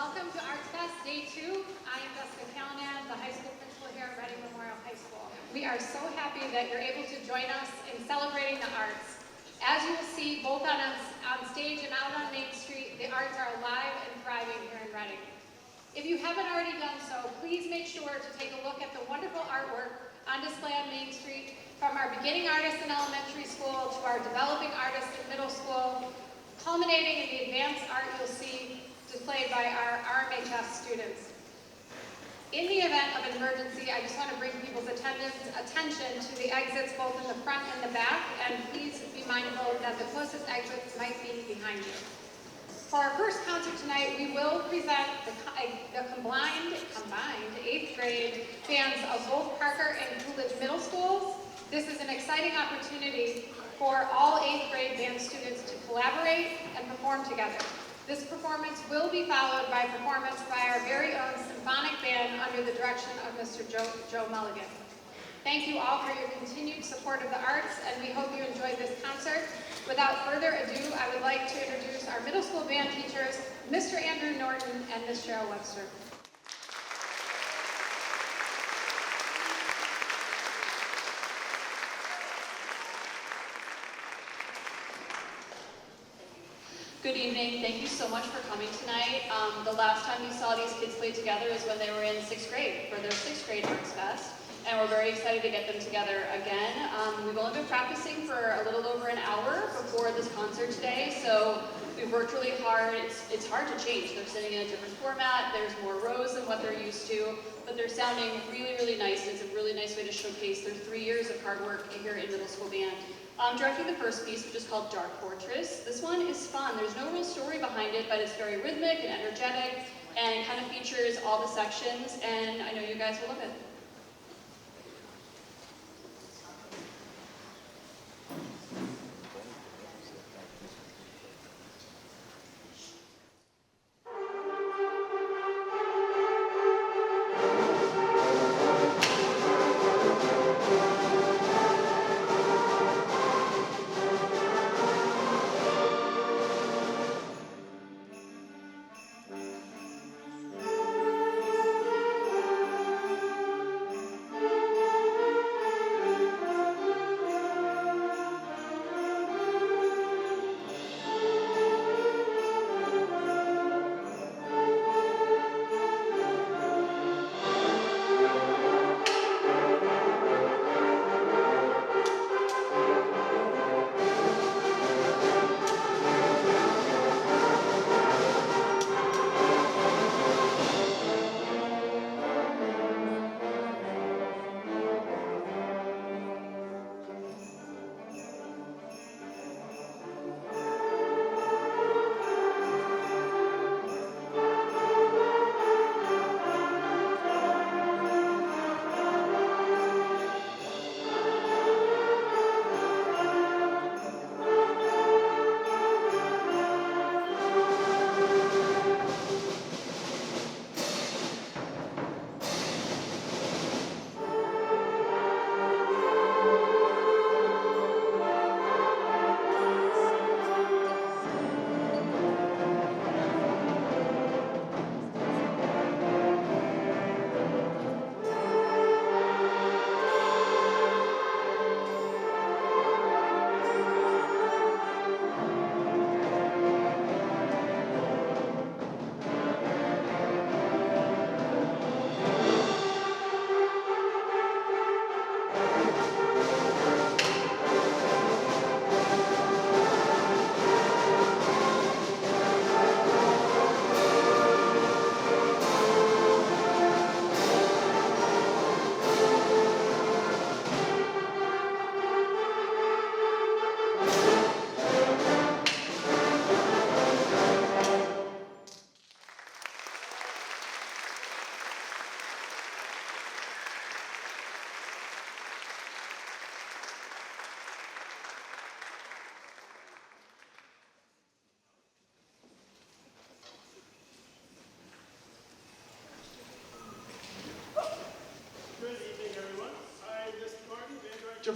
Welcome to ArtsFest Day 2. I am Jessica Callanan, the high school principal here at Reading Memorial High School. We are so happy that you're able to join us in celebrating the arts. As you will see, both on stage and out on Main Street, the arts are alive and thriving here in Reading. If you haven't already done so, please make sure to take a look at the wonderful artwork on display on Main Street, from our beginning artists in elementary school to our developing artists in middle school, culminating in the advanced art you'll see displayed by our RMHS students. In the event of an emergency, I just want to bring people's attention to the exits both in the front and the back, and please be mindful that the closest exits might be behind you. For our first concert tonight, we will present the combined 8th grade bands of both Parker and Coolidge Middle Schools. This is an exciting opportunity for all 8th grade band students to collaborate and perform together. This performance will be followed by a performance by our very own symphonic band under the direction of Mr. Joe Mulligan. Thank you all for your continued support of the arts, and we hope you enjoyed this concert. Without further ado, I would like to introduce our middle school band teachers, Mr. Andrew Norton and Ms. Cheryl Webster. Good evening. Thank you so much for coming tonight. The last time we saw these kids play together is when they were in 6th grade for their 6th grade ArtsFest, and we're very excited to get them together again. We've only been practicing for a little over an hour before this concert today, so we've worked really hard. It's hard to change. They're sitting in a different format. There's more rows than what they're used to, but they're sounding really, really nice. It's a really nice way to showcase their 3 years of hard work here in middle school band. Directing the first piece, which is called Dark Fortress. This one is fun. There's no real story behind it, but it's very rhythmic and energetic and kind of features all the sections, and I know you guys will love it.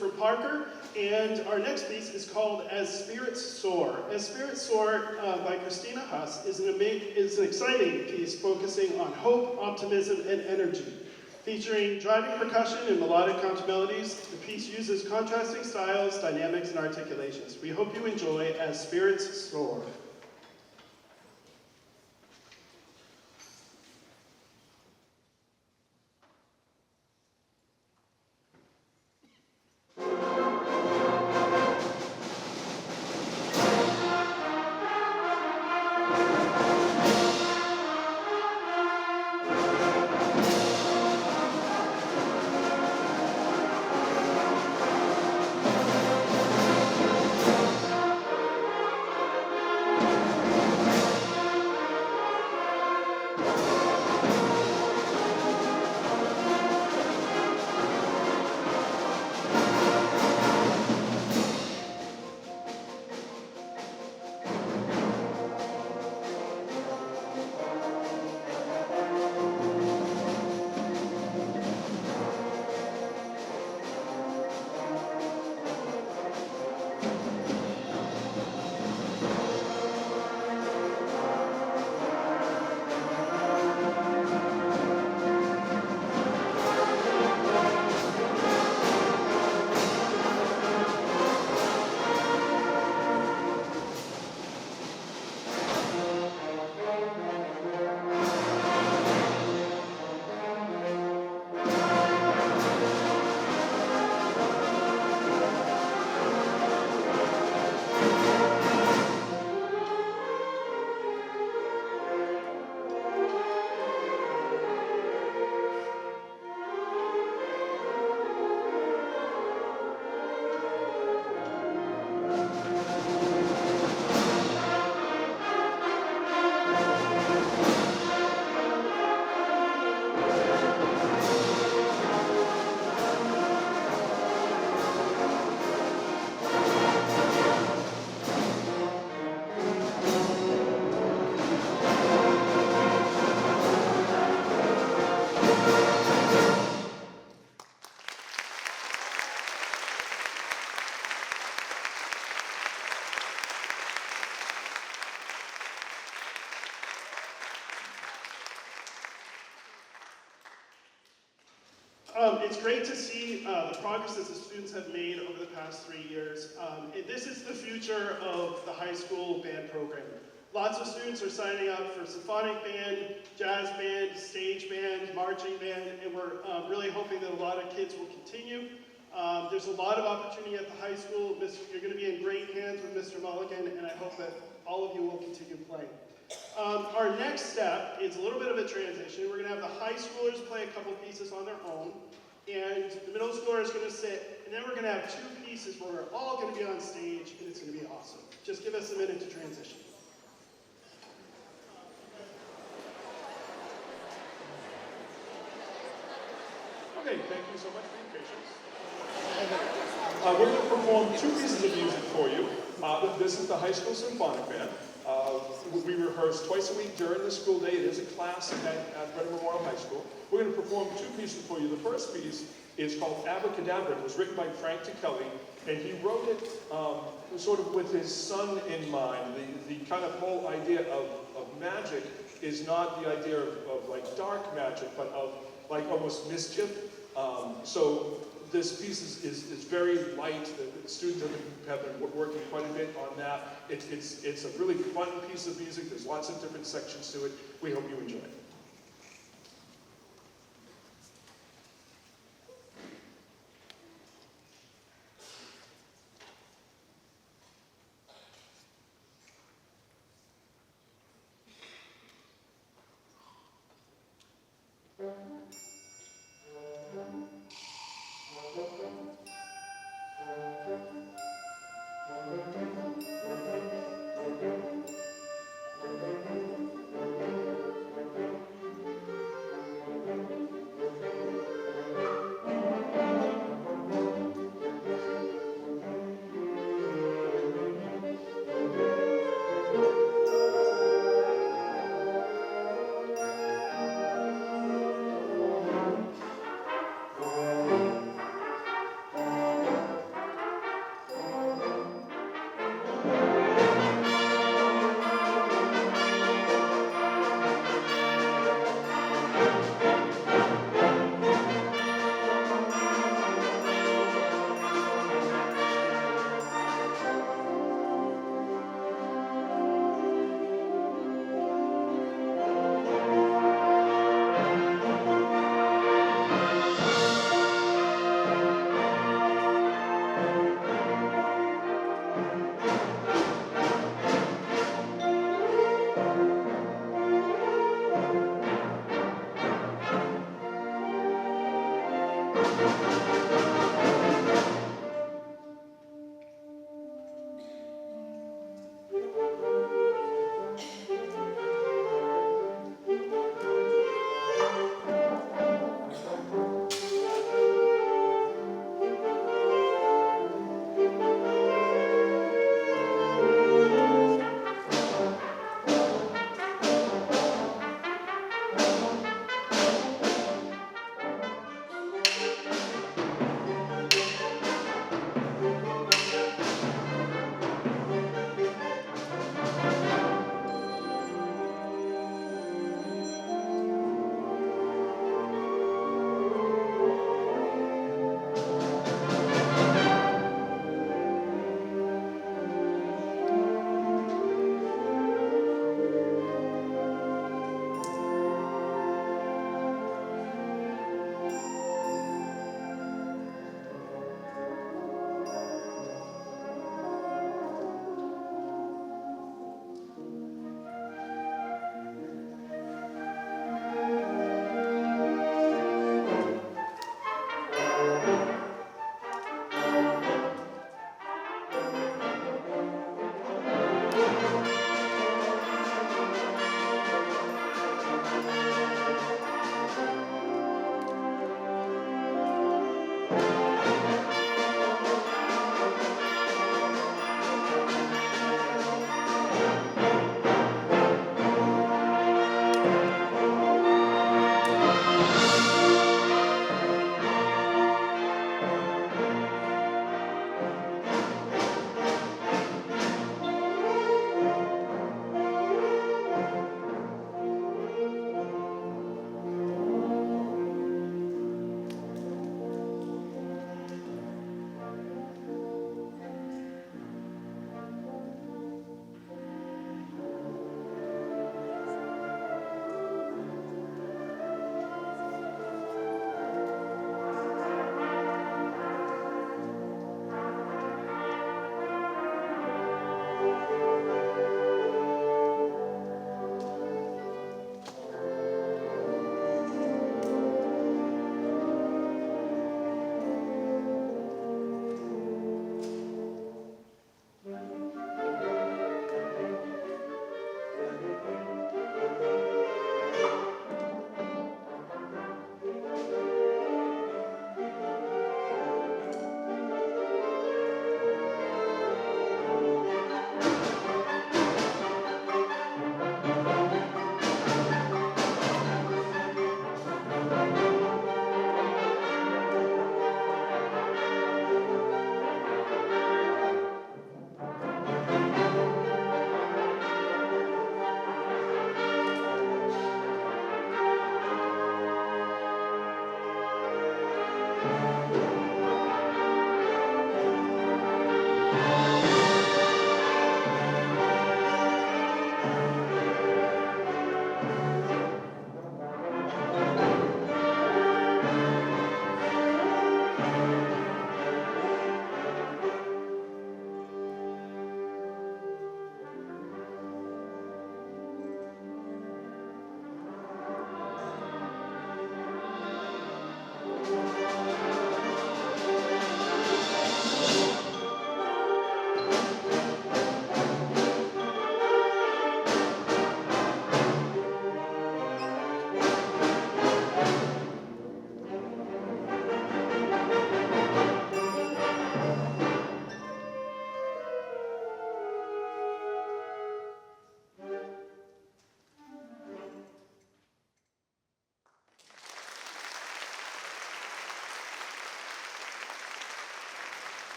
For Parker, And our next piece is called As Spirits Soar. As Spirits Soar by Christina Huss is an exciting piece focusing on hope, optimism, and energy. Featuring driving percussion and melodic countermelodies, the piece uses contrasting styles, dynamics, and articulations. We hope you enjoy As Spirits Soar. It's great to see the progress that the students have made over the past 3 years. This is the future of the high school band program. Lots of students are signing up for symphonic band, jazz band, stage band, marching band, and we're really hoping that a lot of kids will continue. There's a lot of opportunity at the high school. You're going to be in great hands with Mr. Mulligan, and I hope that all of you will continue playing. Our next step is a little bit of a transition. We're going to have the high schoolers play a couple pieces on their own, and the middle schooler is going to sit, and then we're going to have 2 pieces where we're all going to be on stage, and it's going to be awesome. Just give us a minute to transition. Okay, thank you so much for your patience. We're going to perform 2 pieces of music for you. This is the High School Symphonic Band. We rehearse twice a week during the school day. It is a class at Brennan Memorial High School. We're going to perform 2 pieces for you. The first piece is called Abracadabra. It was written by Frank Ticelli, and he wrote it sort of with his son in mind. The kind of whole idea of magic is not the idea of like dark magic, but of like almost mischief. So this piece is very light. The students have been working quite a bit on that. It's a really fun piece of music. There's lots of different sections to it. We hope you enjoy it.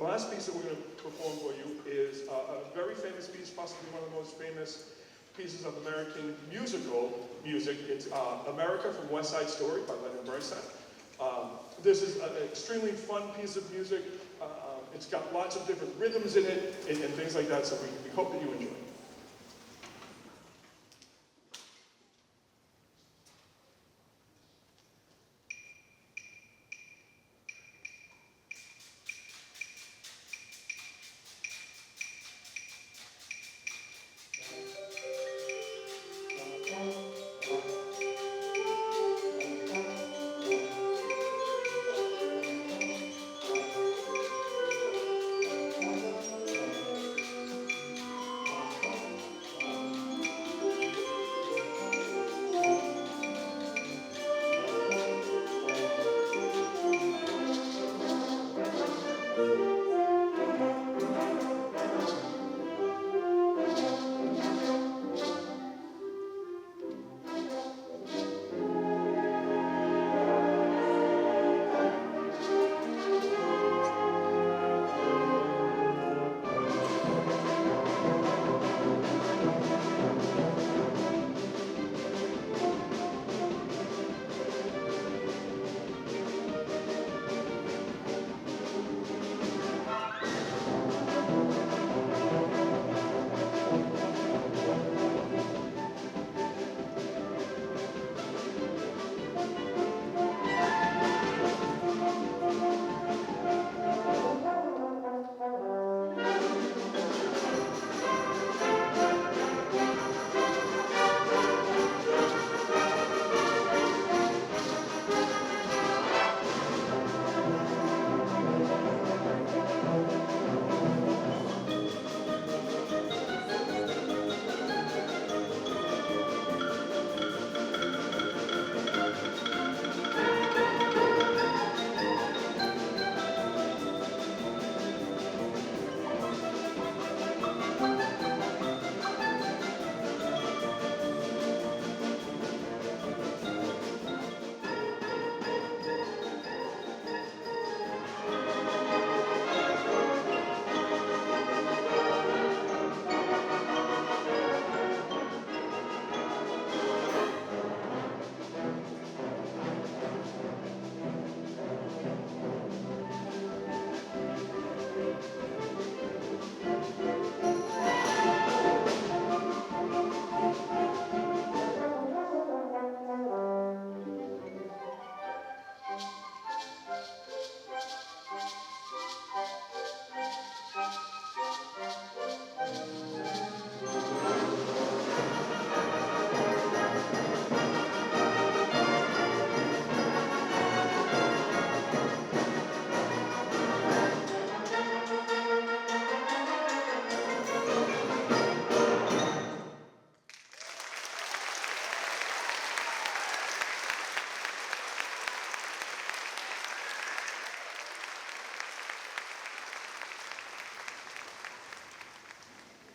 The last piece that we're going to perform for you is a very famous piece, possibly one of the most famous pieces of American musical music. It's America from West Side Story by Leonard Bernstein. This is an extremely fun piece of music. It's got lots of different rhythms in it and things like that, so we hope that you enjoy it.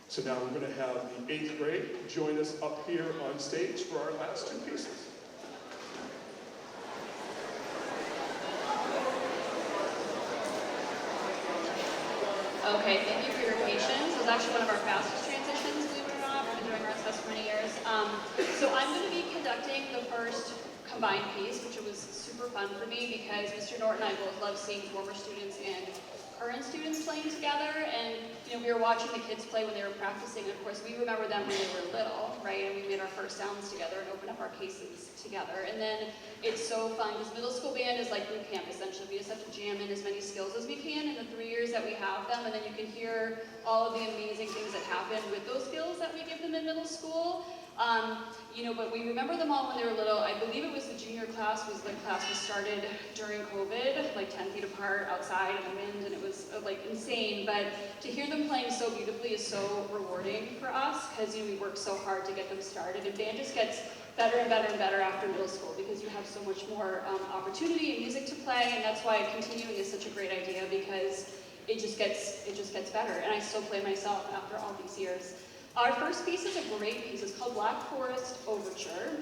So now we're going to have the 8th grade join us up here on stage for our last two pieces. Okay, thank you for your patience. It was actually one of our fastest transitions, believe it or not. We've been doing RCTV for many years. So I'm going to be conducting the first combined piece, which was super fun for me because Mr. Norton and I both love seeing former students and current students playing together. And we were watching the kids play when they were practicing. And of course, we remember them when they were little, right? And we made our first sounds together and opened up our cases together. And then it's so fun because middle school band is like boot camp, essentially. We just have to jam in as many skills as we can in the 3 years that we have them. And then you can hear all of the amazing things that happen with those skills that we give them in middle school. But we remember them all when they were little. I believe it was the junior class was the class we started during COVID, like 10 feet apart outside in the wind, and it was like insane. But to hear them playing so beautifully is so rewarding for us because we work so hard to get them started. And band just gets better and better and better after middle school because you have so much more opportunity and music to play, and that's why continuing is such a great idea because it just gets better. And I still play myself after all these years. Our first piece is a great piece. It's called Black Forest Overture.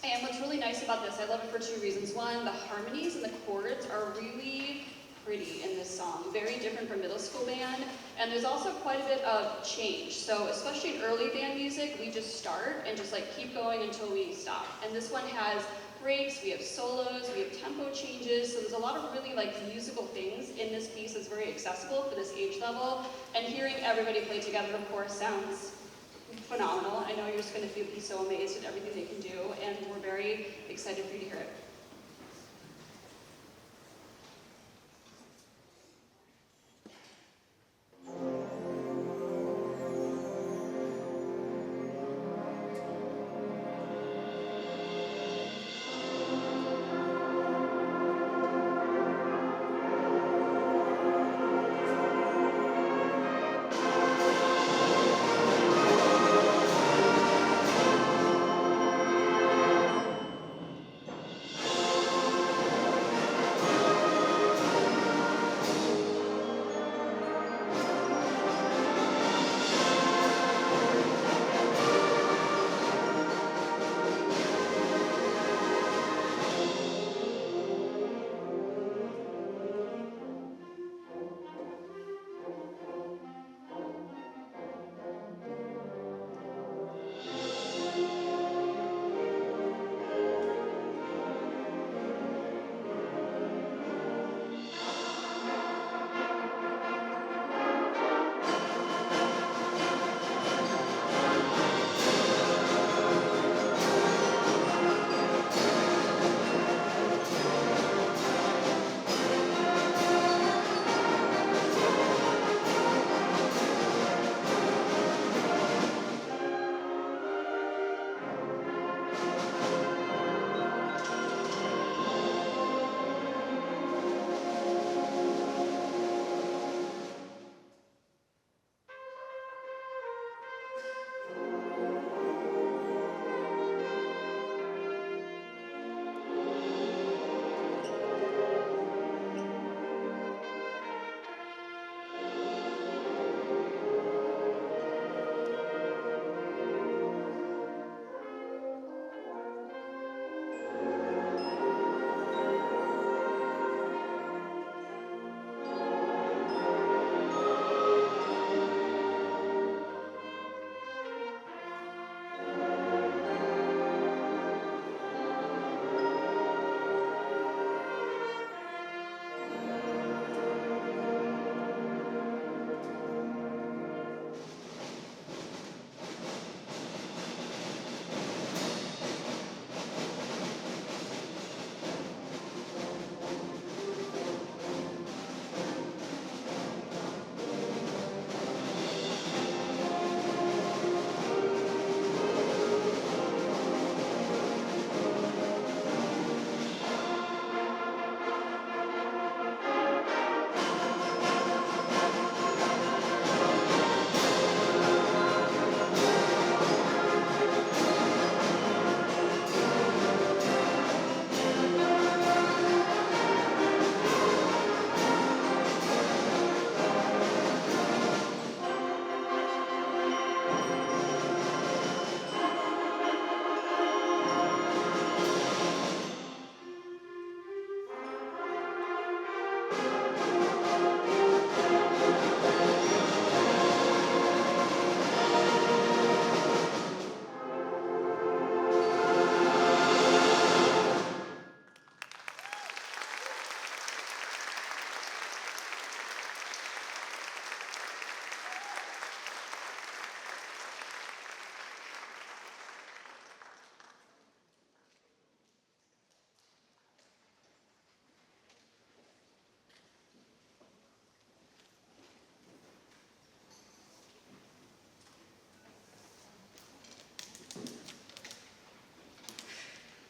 And what's really nice about this, I love it for two reasons. One, the harmonies and the chords are really pretty in this song, very different from middle school band, and there's also quite a bit of change. So especially in early band music, we just start and just like keep going until we stop. And this one has breaks, we have solos, we have tempo changes, so there's a lot of really like musical things in this piece that's very accessible for this age level. And hearing everybody play together, of course, sounds phenomenal. I know you're just going to be so amazed at everything they can do, and we're very excited for you to hear it.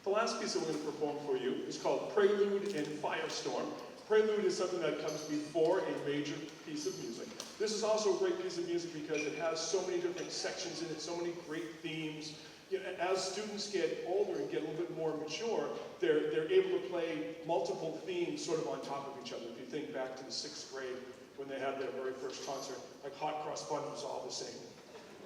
The last piece that we're going to perform for you is called Prelude and Firestorm. Prelude is something that comes before a major piece of music. This is also a great piece of music because it has so many different sections in it, so many great themes. You know, as students get older and get a little bit more mature, they're able to play multiple themes sort of on top of each other. If you think back to the 6th grade when they had their very first concert, like Hot Cross Bun was all the same,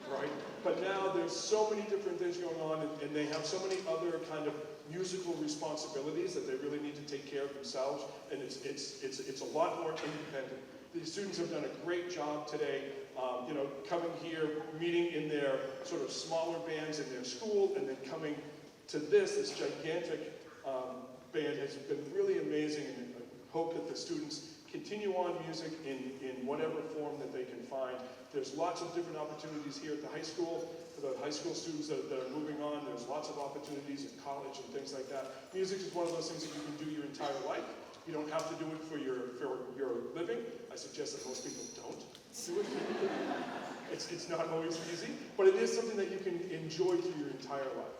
right? but now there's so many different things going on, and they have so many other kind of musical responsibilities that they really need to take care of themselves, and it's a lot more independent. The students have done a great job today, you know, coming here, meeting in their sort of smaller bands in their school, and then coming to this gigantic band has been really amazing, and I hope that the students continue on music in whatever form that they can find. There's lots of different opportunities here at the high school. For the high school students that are moving on, there's lots of opportunities in college and things like that. Music is one of those things that you can do your entire life. You don't have to do it for your living. I suggest that most people don't do it for your living. It's not always easy, but it is something that you can enjoy through your entire life.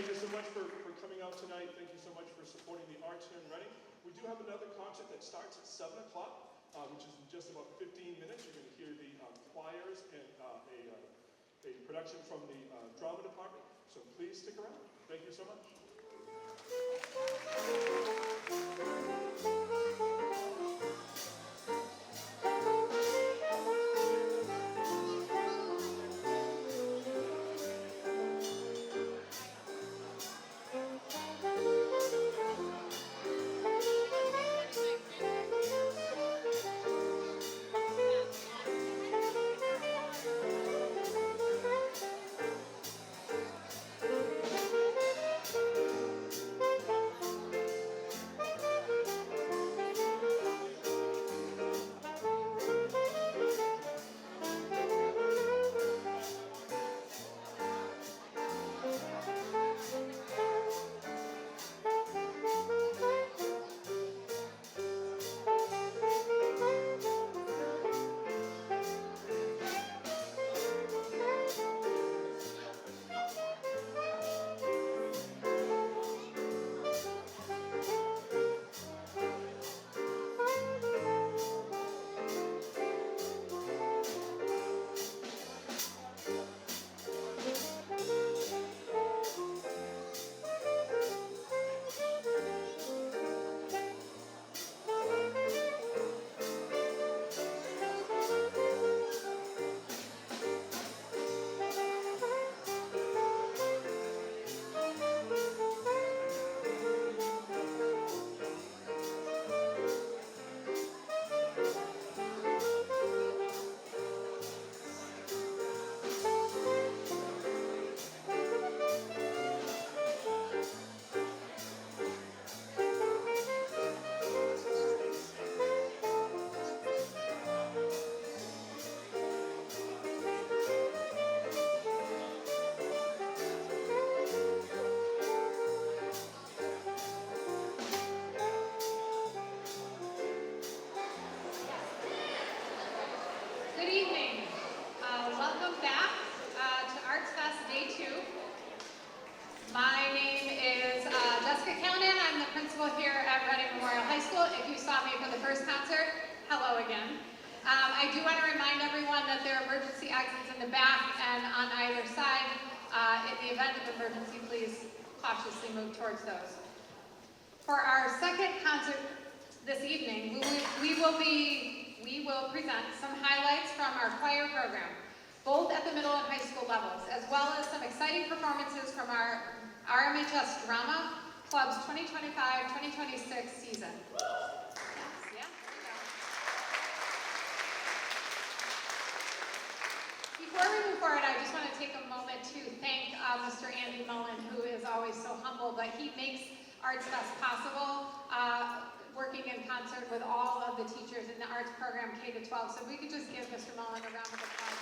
thank you so much for coming out tonight. Thank you so much for supporting the arts here in Reading. We do have another concert that starts at 7 o'clock, which is in just about 15 minutes. You're going to hear the choirs and a production from the drama department. So please stick around. Thank you so much. Good evening. Welcome back to ArtsFest Day 2. My name is Jessica Callanan. I'm the principal here at Reading Memorial High School. If you saw me for the first concert, hello again. I do want to remind everyone that there are emergency exits in the back and on either side. In the event of emergency, please cautiously move towards those. For our second concert this evening, we will present some highlights from our choir program, both at the middle and high school levels, as well as some exciting performances from our RMHS Drama Club's 2025-2026 season. Yes, yeah, there we go. Before we move forward, I just want to take a moment to thank Mr. Andy Mullen, who is always so humble, but he makes ArtsFest possible, working in concert with all of the teachers in the arts program K-12. So we could just give Mr. Mullen a round of applause.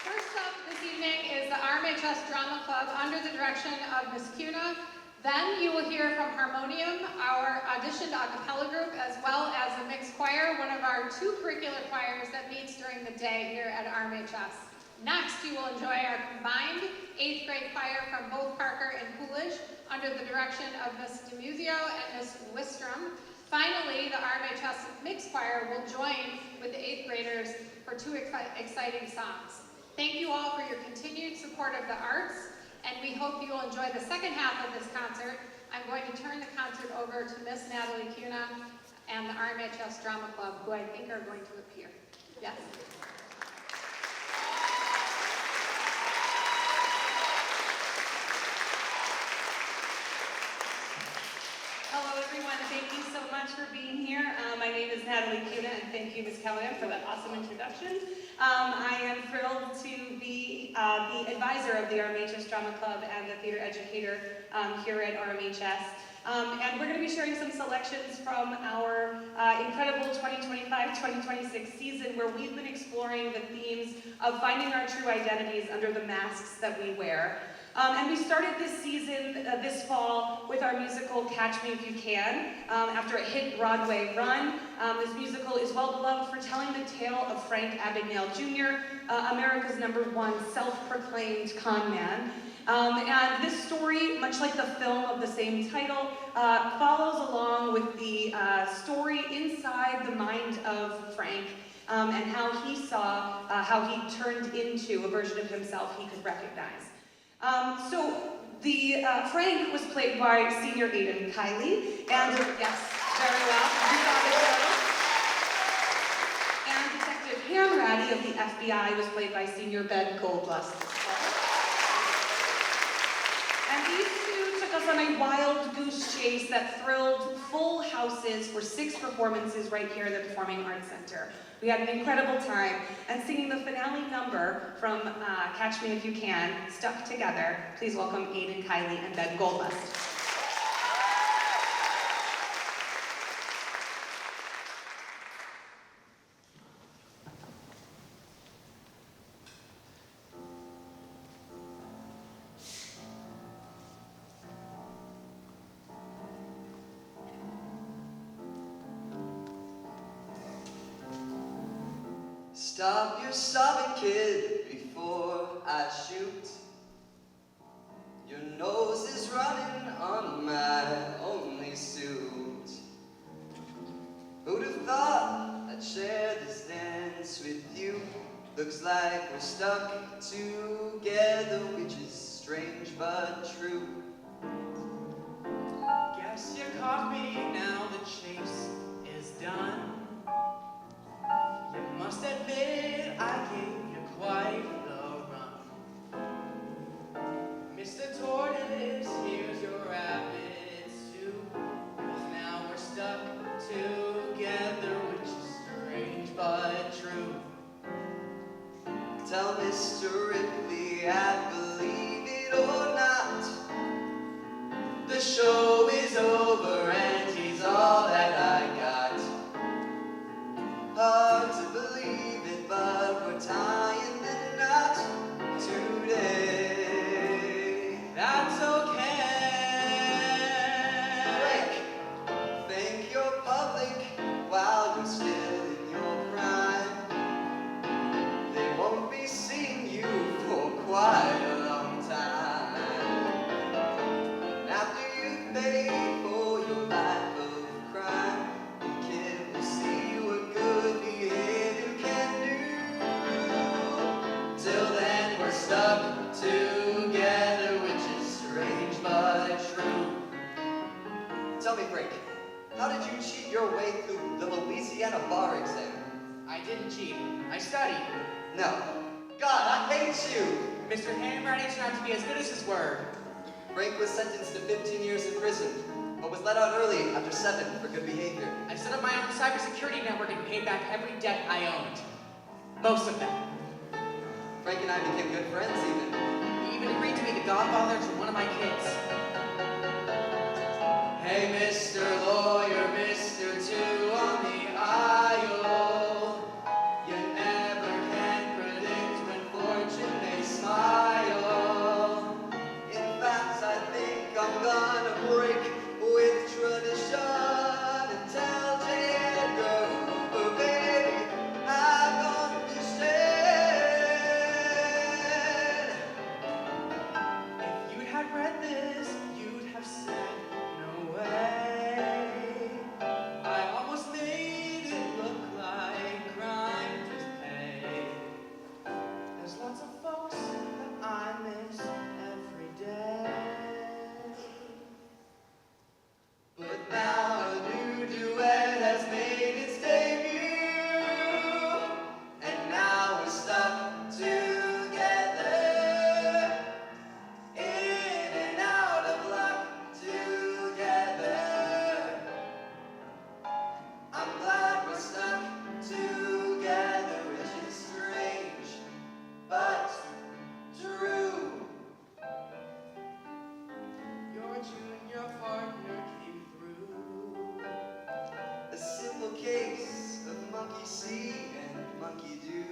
First up this evening is the RMHS Drama Club under the direction of Ms. Cuna. Then you will hear from Harmonium, our auditioned a cappella group, as well as the mixed choir, one of our two curricular choirs that meets during the day here at RMHS. Next, you will enjoy our combined 8th grade choir from both Parker and Coolidge under the direction of Ms. DeMuzio and Ms. Wistrom. Finally, the RMHS mixed choir will join with the 8th graders for two exciting songs. Thank you all for your continued support of the arts, and we hope you will enjoy the second half of this concert. I'm going to turn the concert over to Ms. Natalie Cuna and the RMHS Drama Club, who I think are going to appear. Yes? Hello everyone, thank you so much for being here. My name is Natalie Cuna, and thank you, Ms. Callahan, for that awesome introduction. I am thrilled to be the advisor of the RMHS Drama Club and the theater educator here at RMHS. And we're going to be sharing some selections from our incredible 2025-2026 season, where we've been exploring the themes of finding our true identities under the masks that we wear. And we started this season, this fall, with our musical Catch Me If You Can. After a hit Broadway run, this musical is well beloved for telling the tale of Frank Abagnale Jr., America's #1 self-proclaimed con man. And this story, much like the film of the same title, follows along with the story inside the mind of Frank, and how he saw, how he turned into a version of himself he could recognize. Frank was played by senior Aiden Kiley, and yes, very well, you got it, Joe. And Detective Hanratty of the FBI was played by senior Ben Goldlust. And these two took us on a wild goose chase that thrilled full houses for 6 performances right here in the Performing Arts Center. We had an incredible time, and singing the finale number from Catch Me If You Can, Stuck Together, please welcome Aiden Kiley and Ben Goldlust. Stop your sobbing, kid, before I shoot. Your nose is running on my only suit. Who'd have thought I'd share this dance with you? Looks like we're stuck together, which is strange but true. Guess you caught me, now the chase is done. You must admit I gave you quite the run. Mr. Tortoise, here's your rabbit soup. 'Cause now we're stuck together, which is strange but true. Tell Mr. Ripley I believe it or not, the show is over and he's all that I got. Hard to believe it, but we're tying the knot today. That's okay. Frank, thank your public while you're still in your prime. They won't be seeing you for quite a long time. After you pay for your life of crime, the kid will see what good behavior can do. Till then we're stuck together, which is strange but true. Tell me, Frank, how did you cheat your way through the Louisiana bar exam? I didn't cheat. I studied. No. God, I hate you! Mr. Hanratty turned out to be as good as his word. Frank was sentenced to 15 years in prison, but was let out early after 7 for good behavior. I set up my own cybersecurity network and paid back every debt I owned. Most of them. Frank and I became good friends even. He even agreed to be the godfather to one of my kids. Hey, Mr. Lawyer, Mr. Two on the aisle. You never can predict when fortune may smile. In fact, I think I'm gonna break with tradition and tell J. Edgar Hoover, baby, I'm gonna be dead. If you'd had read this, you'd have said, no way. I almost made it look like crime to pay. There's lots of folks that I miss every day. But now a new duet has made its debut, and now we're stuck together, in and out see and monkey do.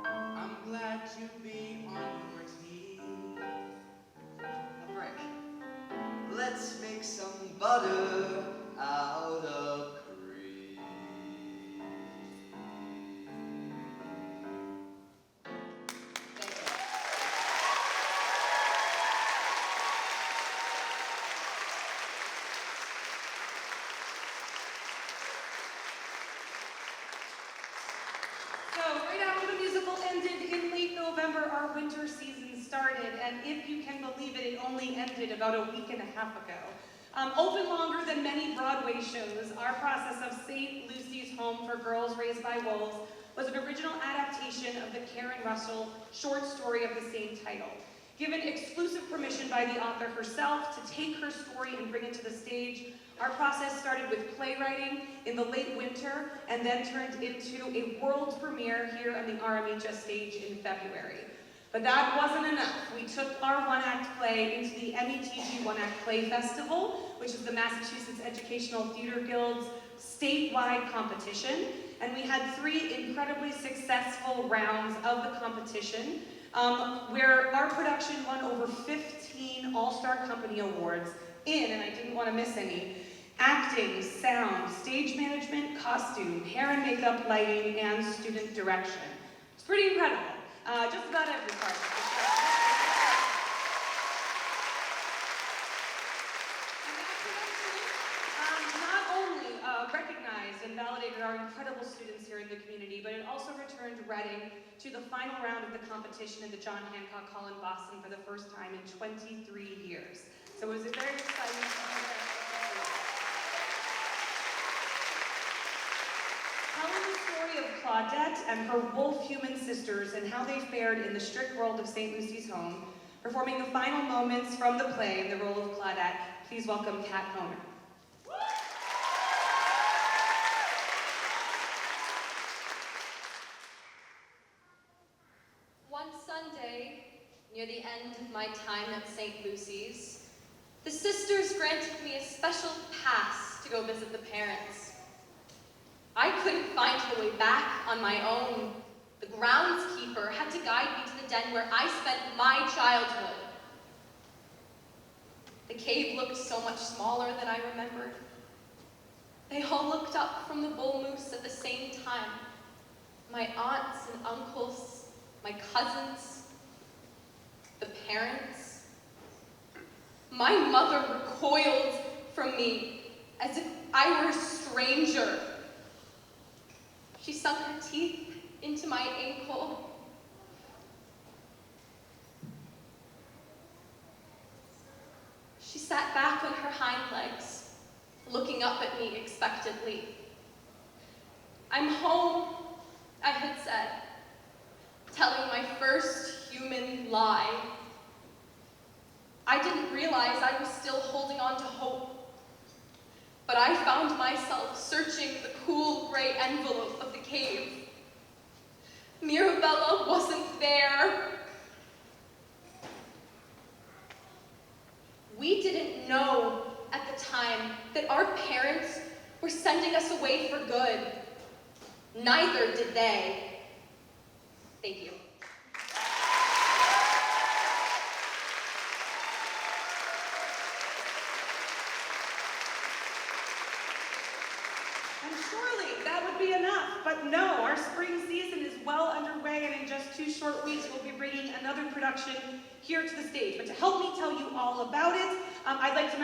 I'm glad to be on your team. A break. Let's make some butter out of cream. Thank you. So right after the musical ended in late November, our winter season started, and if you can believe it, it only ended about a week and a half ago. Open longer than many Broadway shows, our process of St. Lucy's Home for Girls Raised by Wolves was an original adaptation of the Karen Russell short story of the same title. Given exclusive permission by the author herself to take her story and bring it to the stage, our process started with playwriting in the late winter and then turned into a world premiere here on the RMHS stage in February. But that wasn't enough. We took our one-act play into the METG One-Act Play Festival, which is the Massachusetts Educational Theater Guild's statewide competition, and we had 3 incredibly successful rounds of the competition, where our production won over 15 All-Star Company awards in, and I didn't want to miss any, acting, sound, stage management, costume, hair and makeup, lighting, and student direction. It's pretty incredible. Just about every part. And that production not only recognized and validated our incredible students here in the community, but it also returned Reading to the final round of the competition in the John Hancock Hall in Boston for the first time in 23 years. So it was a very exciting time. Telling the story of Claudette and her wolf human sisters and how they fared in the strict world of St. Lucy's Home, performing the final moments from the play in the role of Claudette, please welcome Kat Honer. One Sunday, near the end of my time at St. Lucy's, the sisters granted me a special pass to go visit the parents. I couldn't find the way back on my own. The groundskeeper had to guide me to the den where I spent my childhood. The cave looked so much smaller than I remembered. They all looked up from the bull moose at the same time. My aunts and uncles, my cousins, the parents. My mother recoiled from me as if I were a stranger. She sunk her teeth into my ankle. She sat back on her hind legs, looking up at me expectantly. I'm home, I had said, telling my first human lie. I didn't realize I was still holding on to hope. But I found myself searching the cool gray envelope of the cave. Mirabella wasn't there. We didn't know at the time that our parents were sending us away for good. Neither did they. Thank you. And surely that would be enough, but no, our spring season is well underway, and in just 2 short weeks we'll be bringing another production here to the stage. But to help me tell you all about it, I'd like to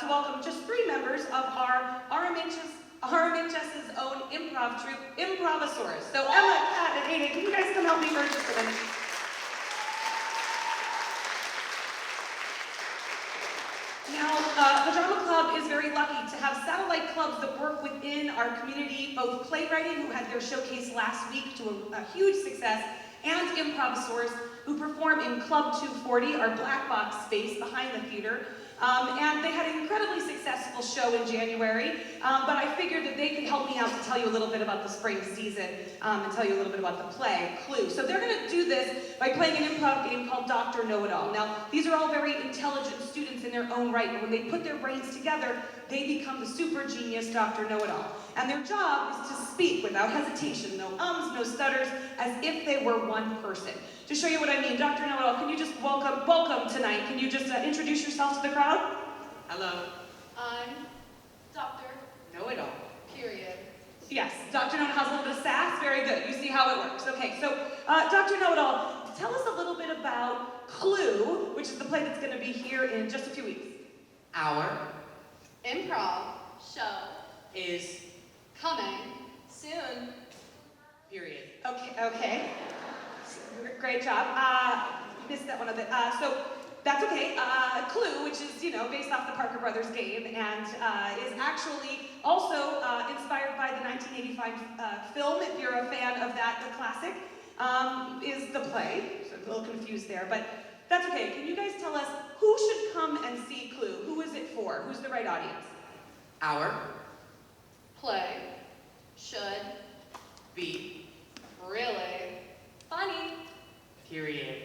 welcome just 3 members of our RMHS's own improv troupe, Improvisaurus. So Emma, Kat, and Ada, can you guys come help me for just a minute? Now, the Drama Club is very lucky to have satellite clubs that work within our community, both Playwriting, who had their showcase last week to a huge success, and Improvisaurus, who perform in Club 240, our black box space behind the theater. And they had an incredibly successful show in January, but I figured that they could help me out to tell you a little bit about the spring season and tell you a little bit about the play, Clue. So they're going to do this by playing an improv game called Dr. Know-It-All. Now, these are all very intelligent students in their own right, but when they put their brains together, they become the super genius Dr. Know-It-All. And their job is to speak without hesitation, no ums, no stutters, as if they were one person. To show you what I mean, Dr. Know-It-All, can you just welcome tonight? Can you just introduce yourself to the crowd? Hello. I'm Dr. Know-it-all. Period. Yes, Dr. Know-It-All has a little bit of sass. Very good. You see how it works. Okay, so Dr. Know-It-All, tell us a little bit about Clue, which is the play that's going to be here in just a few weeks. Our Improv show is coming soon. period. Okay. Great job. Missed that one a bit. So that's okay. Clue, which is, based off the Parker Brothers game, and is actually also inspired by the 1985 film, if you're a fan of that, the classic, is the play. So I'm a little confused there, but that's okay. Can you guys tell us who should come and see Clue? Who is it for? Who's the right audience? Our Play should be really funny. period.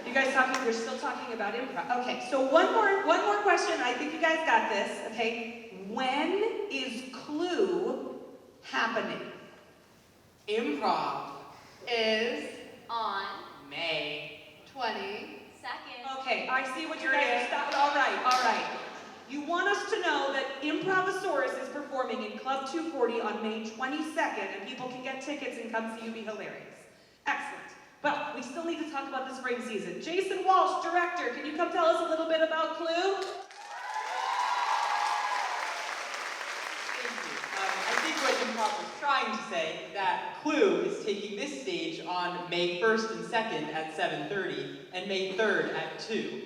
You guys we're still talking about improv. Okay, so one more question. I think you guys got this, okay? When is Clue happening? Improv Is on May 22nd. Okay, I see what you guys are stopping. All right. You want us to know that Improvisaurus is performing in Club 240 on May 22nd, and people can get tickets and come see you be hilarious. Excellent. Well, we still need to talk about the spring season. Jason Walsh, director, can you come tell us a little bit about Clue? Thank you. I think what Improv was trying to say that Clue is taking this stage on May 1st and 2nd at 7:30 and May 3rd at 2.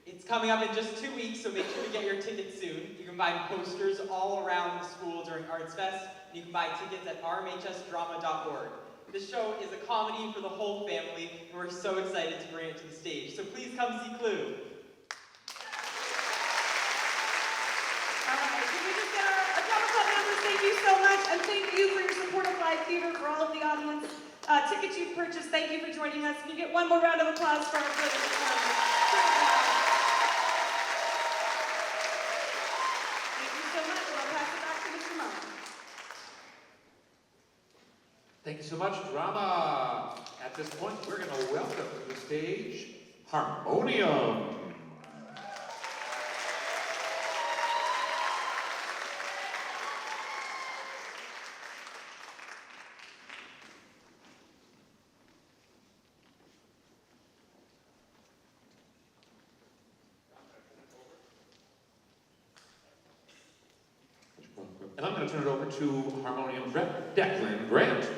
It's coming up in just 2 weeks, so make sure to get your tickets soon. You can buy posters all around the school during ArtsFest, and you can buy tickets at rmhsdrama.org. This show is a comedy for the whole family, and we're so excited to bring it to the stage. So please come see Clue. All right, can we just get our Drama Club members? Thank you so much, and thank you for your support of live theater, for all of the audience tickets you've purchased. Thank you for joining us. Can you get one more round of applause for our good? Thank you so much, and I'll pass it back to Mr. Mullen. Thank you so much, drama. At this point, we're going to welcome to the stage Harmonium. And I'm going to turn it over to Harmonium rep Declan Grant.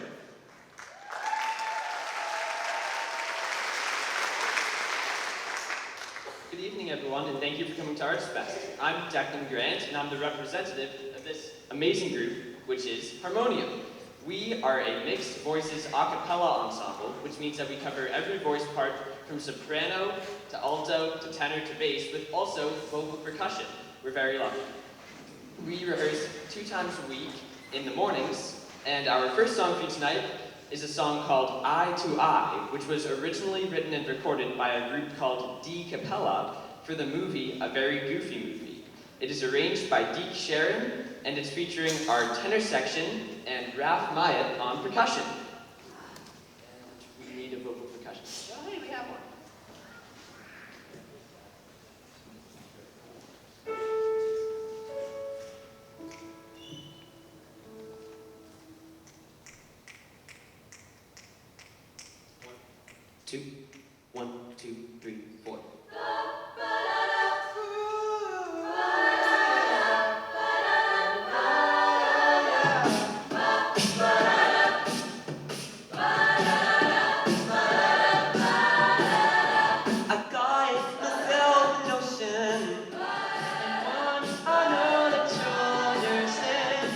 Good evening, everyone, and thank you for coming to ArtsFest. I'm Declan Grant, and I'm the representative of this amazing group, which is Harmonium. We are a mixed voices a cappella ensemble, which means that we cover every voice part from soprano to alto to tenor to bass, with also vocal percussion. We're very lucky. We rehearse 2 times a week in the mornings, and our first song for you tonight is a song called Eye to Eye, which was originally written and recorded by a group called D Capella for the movie A Very Goofy Movie. It is arranged by Deke Sharon, and it's featuring our tenor section and Ralph Myatt on percussion. And we need a vocal percussion. Oh, hey, we have one. Two, 1, 2, 3, 4. A guy fulfilled the notion, and once I know that you're understand.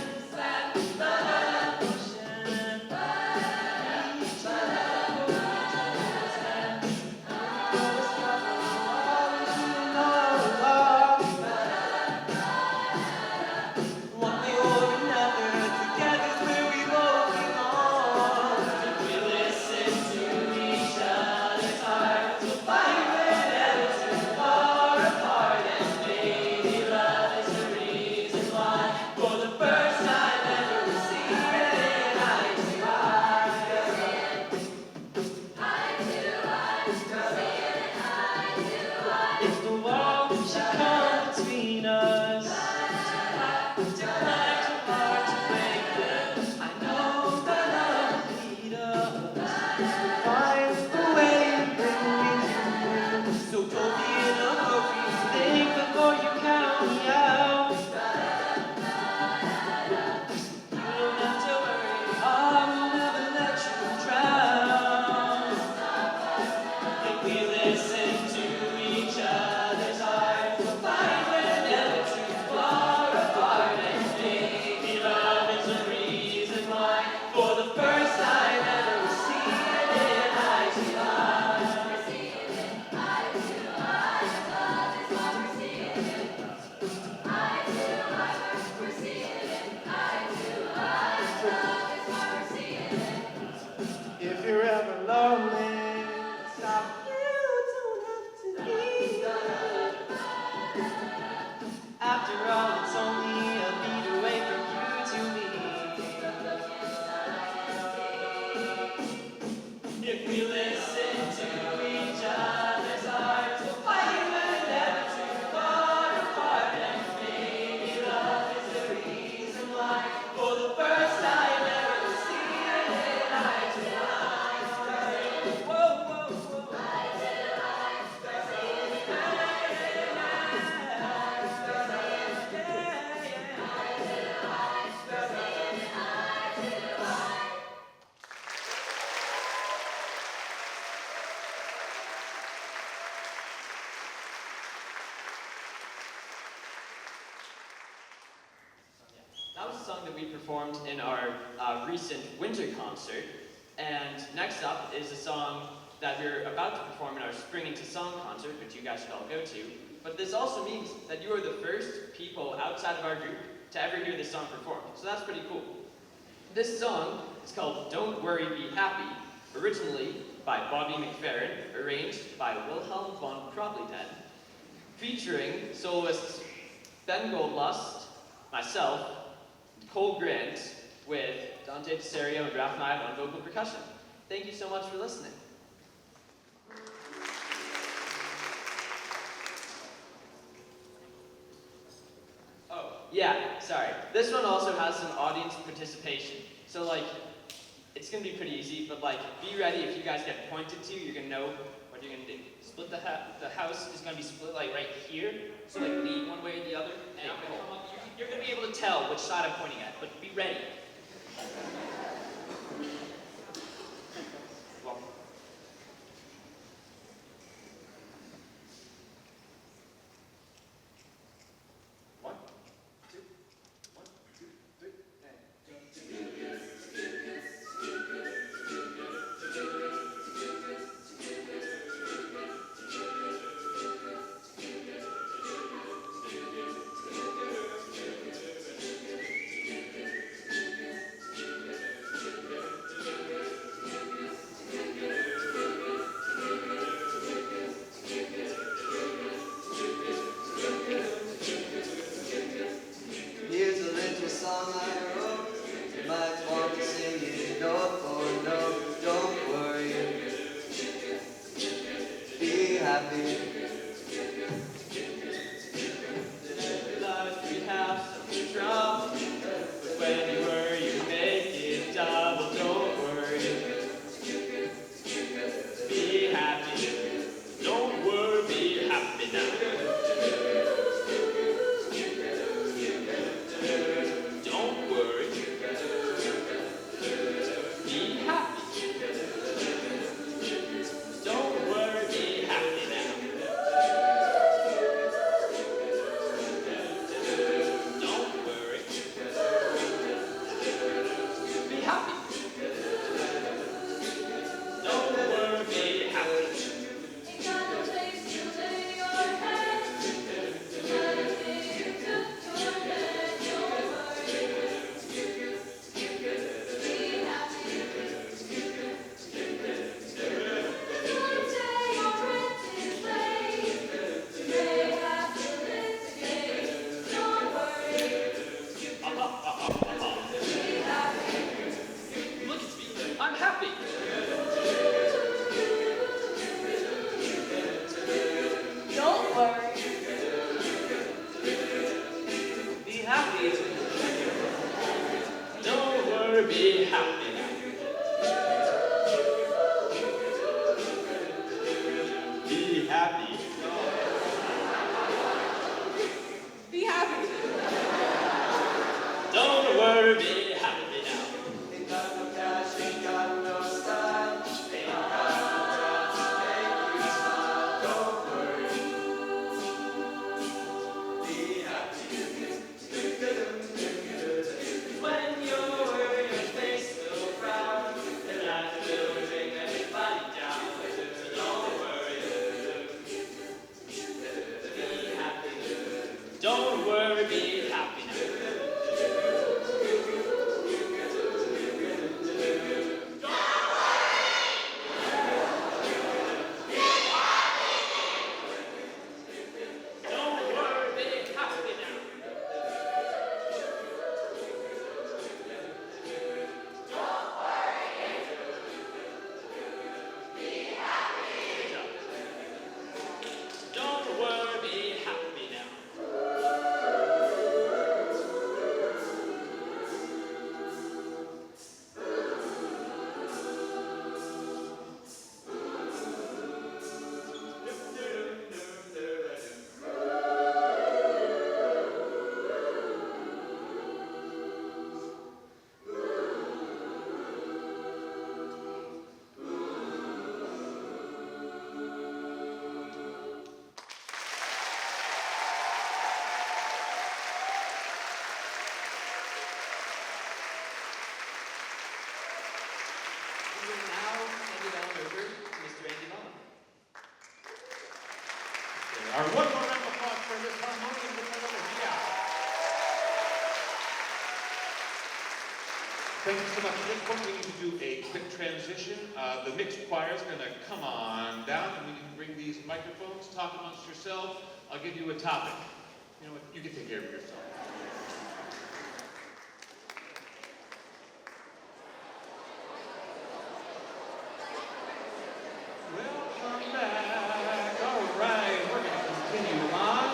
that was a song that we performed in our recent winter concert. And next up is a song that we're about to perform in our Spring into Song concert, which you guys should all go to. But this also means that you are the first people outside of our group to ever hear this song performed. So that's pretty cool. This song is called Don't Worry, Be Happy, originally by Bobby McFerrin, arranged by Wilhelm von Probleten, featuring soloists Ben Goldlust, myself, Cole Grant, with Dante Cesario and Ralph Knight on vocal percussion. Thank you so much for listening. Oh, yeah, sorry. This one also has some audience participation. So like, it's gonna be pretty easy, but like, be ready if you guys get pointed to, you're gonna know what you're gonna do. Split the house is gonna be split like right here, so like lean one way or the other, and I'm gonna come up. You're gonna be able to tell which side I'm pointing at, but be ready. Well, one, two, three, Here's a little song I wrote. You might want to sing it note for note. Don't worry. Be happy. in life we have some trouble, but when you worry, you make it double. Don't worry. Be happy. Don't worry, be happy now. Don't worry. Be happy. Don't worry, be happy now. Our one more round of applause for this harmonium that's right over here. Thank you so much. At this point, we need to do a quick transition. The mixed choir is going to come on down, and we can bring these microphones, talk amongst yourselves. I'll give you a topic. You know what? You can take care of yourself. Welcome back. All right, we're going to continue on.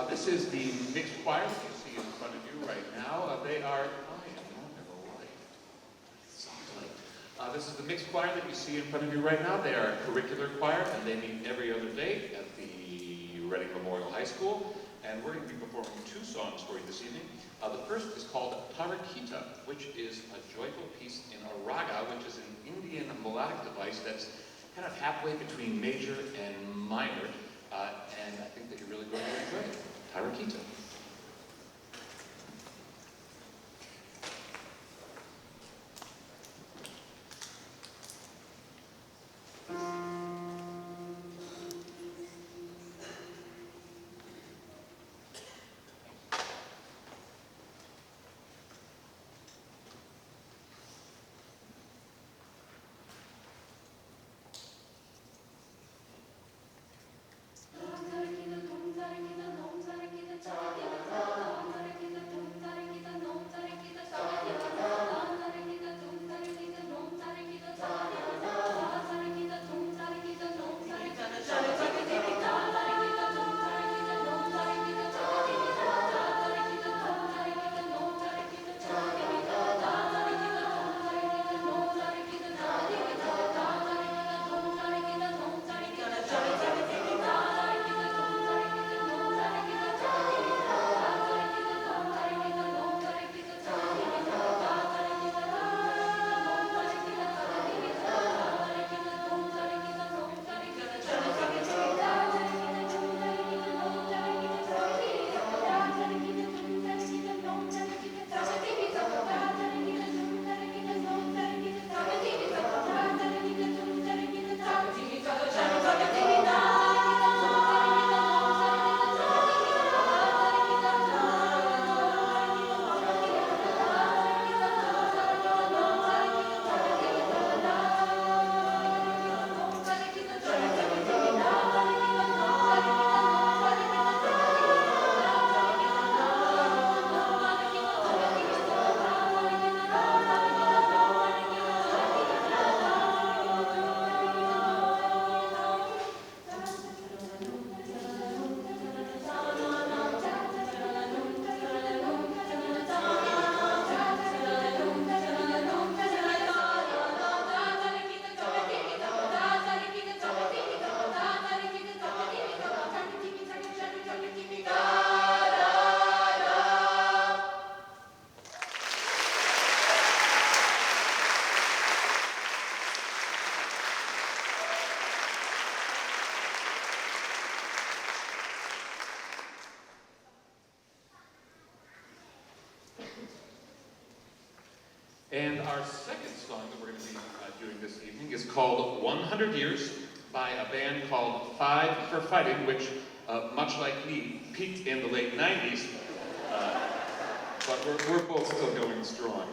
This is the mixed choir that you see in front of you right now. They are, I am not going to lie, softly. This is the mixed choir that you see in front of you right now. They are a curricular choir, and they meet every other day at the Reading Memorial High School. And we're going to be performing two songs for you this evening. The first is called Tarakita, which is a joyful piece in a raga, which is an Indian melodic device that's kind of halfway between major and minor. And I think that you're really going to enjoy it. Tarakita. And our second song that we're going to be doing this evening is called 100 Years by a band called Five for Fighting, which, much like me, peaked in the late 90s, but we're both still going strong.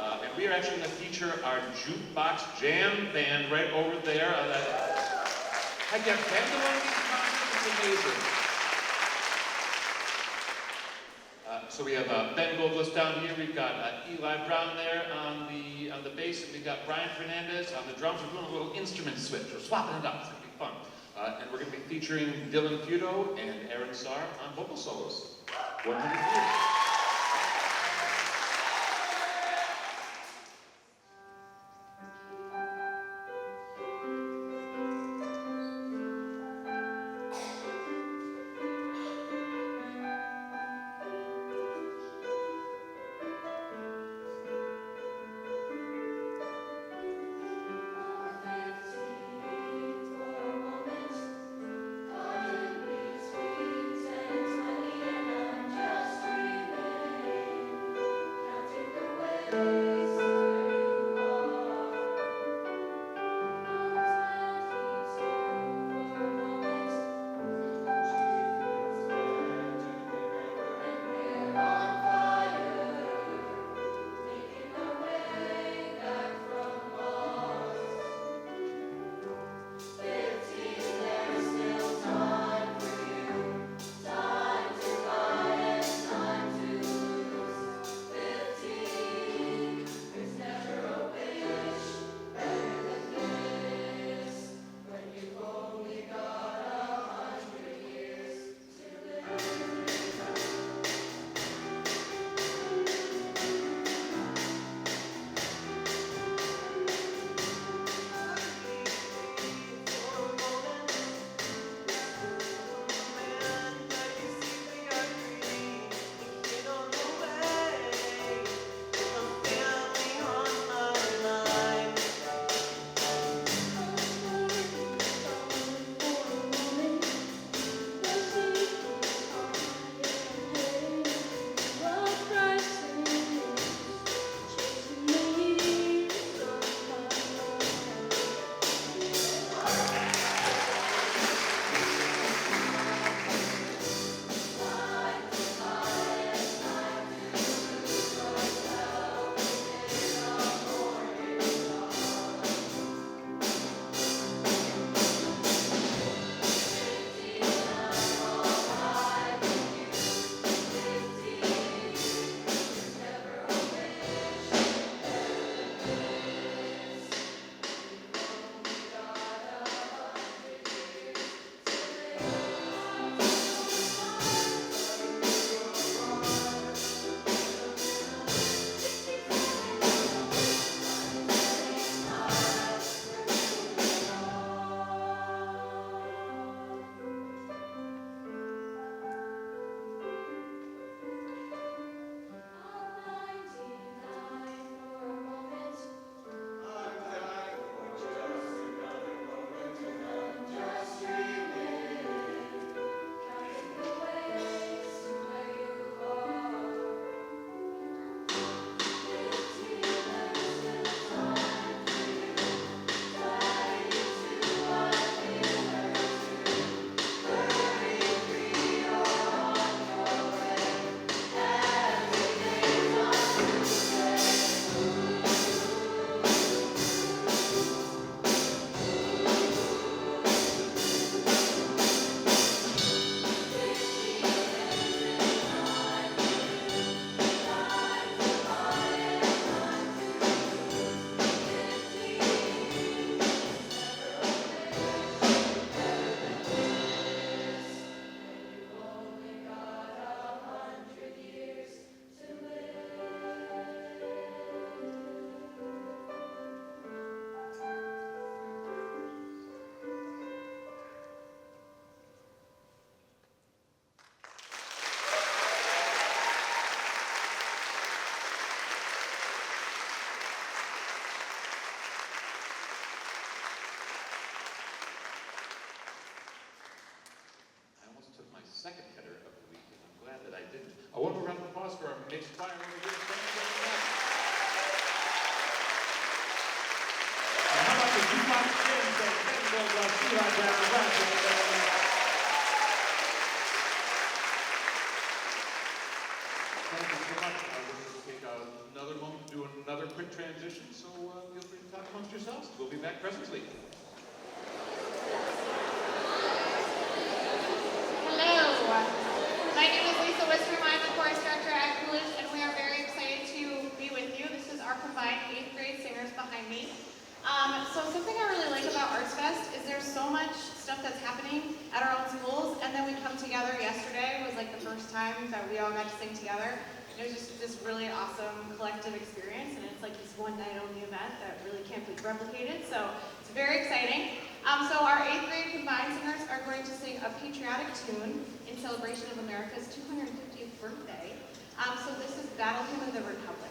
And we are actually going to feature our Jukebox Jam band right over there. I get band on these concerts, it's amazing. So we have Ben Goldlist down here. We've got Eli Brown there on the bass, and we've got Brian Fernandez on the drums. We're doing a little instrument switch. We're swapping it up. It's going to be fun. And we're going to be featuring Dylan Futo and Aaron Sarr on vocal solos. 100 years. Just remember that down, clap that down. Thank you so much. We're going to take another moment to do another quick transition, so feel free to talk amongst yourselves. We'll be back presently. Hello, my name is Lisa Wistrom. I'm the chorus director at Coolidge, and we are very excited to be with you. This is our combined 8th grade singers behind me. So something I really like about ArtsFest is there's so much stuff that's happening at our own schools, and then we come together. Yesterday was like the first time that we all got to sing together. It was just this really awesome collective experience, and it's like this one night only event that really can't be replicated, so it's very exciting. So our 8th grade combined singers are going to sing a patriotic tune in celebration of America's 250th birthday. So this is Battle Hymn of the Republic.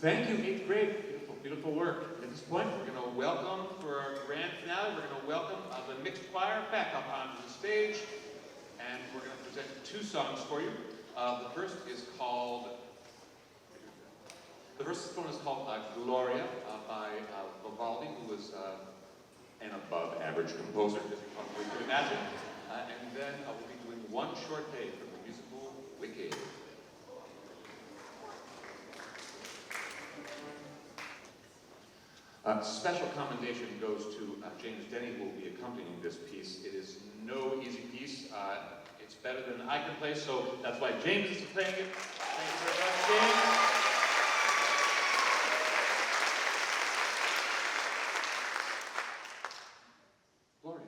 Thank you, 8th grade. Beautiful, beautiful work. At this point, we're going to welcome, for our grand finale, we're going to welcome the mixed choir back up onto the stage. And we're going to present 2 songs for you. The first one is called Gloria by Vivaldi, who was an above-average composer, as you probably could imagine. And then we'll be doing One Short Day from the musical Wicked. Special commendation goes to James Denny, who will be accompanying this piece. It is no easy piece. It's better than I can play, so that's why James is playing it. Thank you very much, James. Gloria.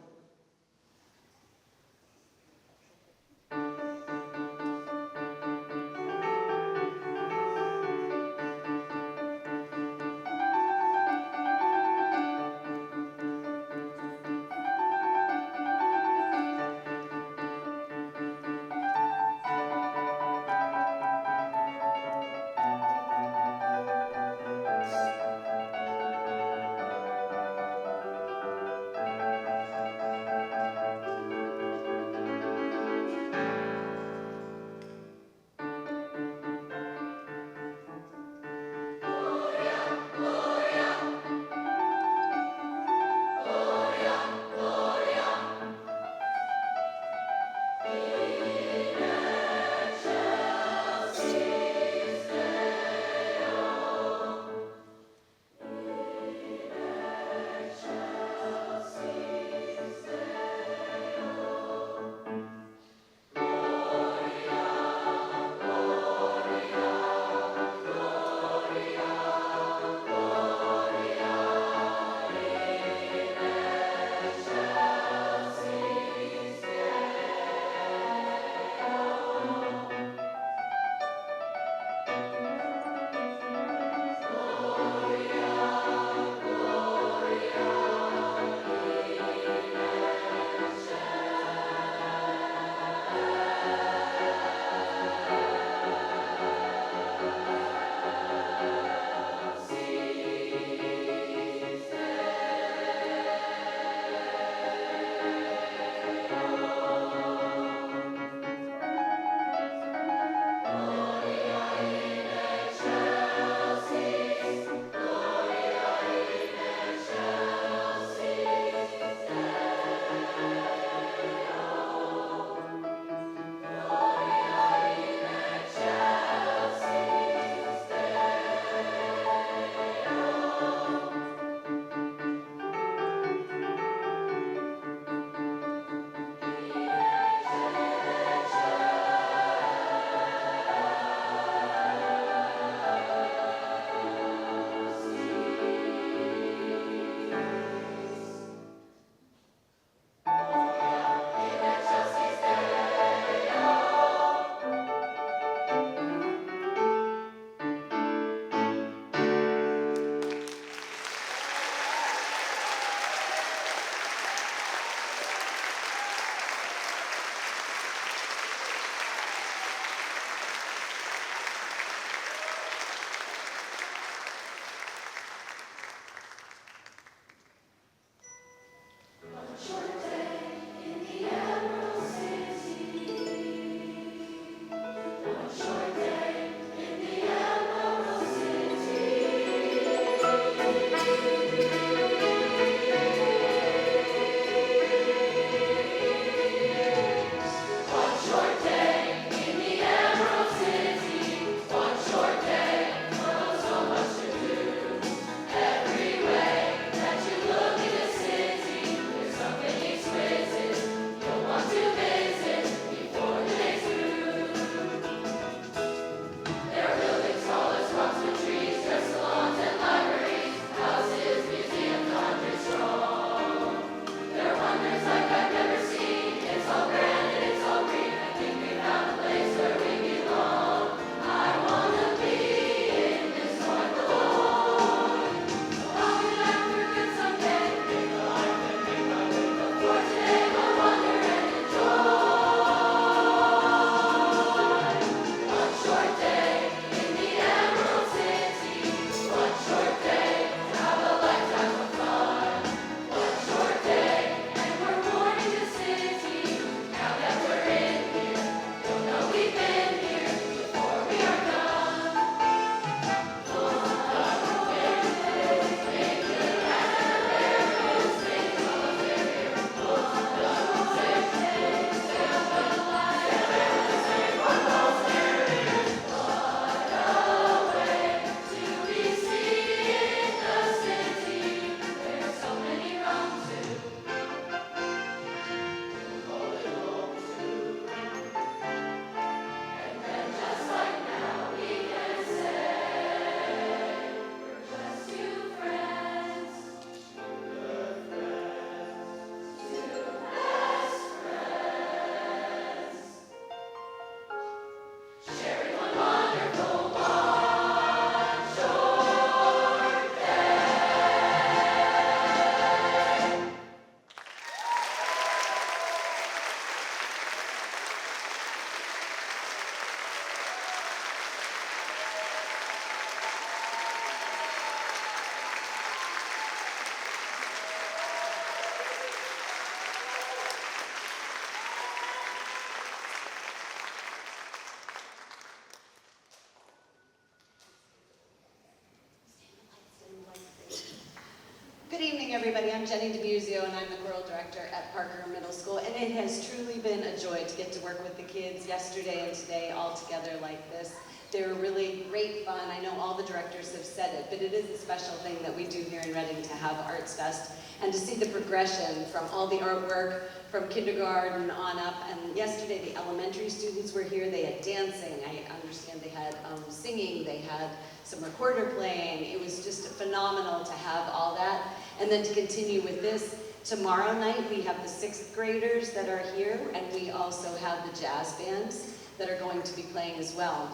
everybody. I'm Jenny DeMuzio, and I'm the choral director at Parker Middle School. And it has truly been a joy to get to work with the kids yesterday and today all together like this. They were really great fun. I know all the directors have said it, but it is a special thing that we do here in Reading to have ArtsFest and to see the progression from all the artwork from kindergarten on up. And yesterday the elementary students were here. They had dancing. I understand they had singing. They had some recorder playing. It was just phenomenal to have all that. And then to continue with this, tomorrow night we have the 6th graders that are here, and we also have the jazz bands that are going to be playing as well.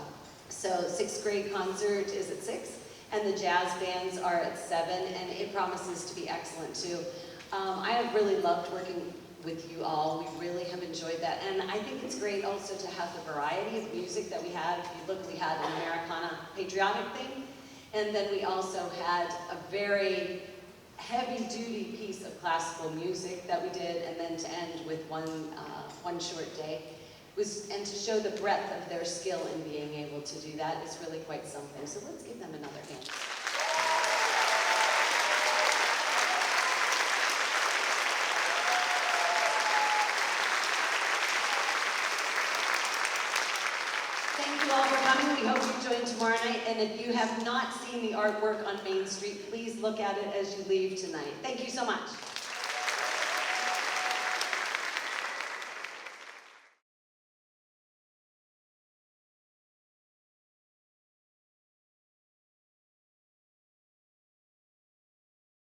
So 6th grade concert is at 6, and the jazz bands are at 7, and it promises to be excellent too. I have really loved working with you all. We really have enjoyed that, and I think it's great also to have the variety of music that we had. If you look, we had an Americana patriotic thing, and then we also had a very heavy-duty piece of classical music that we did, and then to end with one short day. And to show the breadth of their skill in being able to do that is really quite something. So let's give them another hand. Thank you all for coming. We hope you join tomorrow night. And if you have not seen the artwork on Main Street, please look at it as you leave tonight. Thank you so much.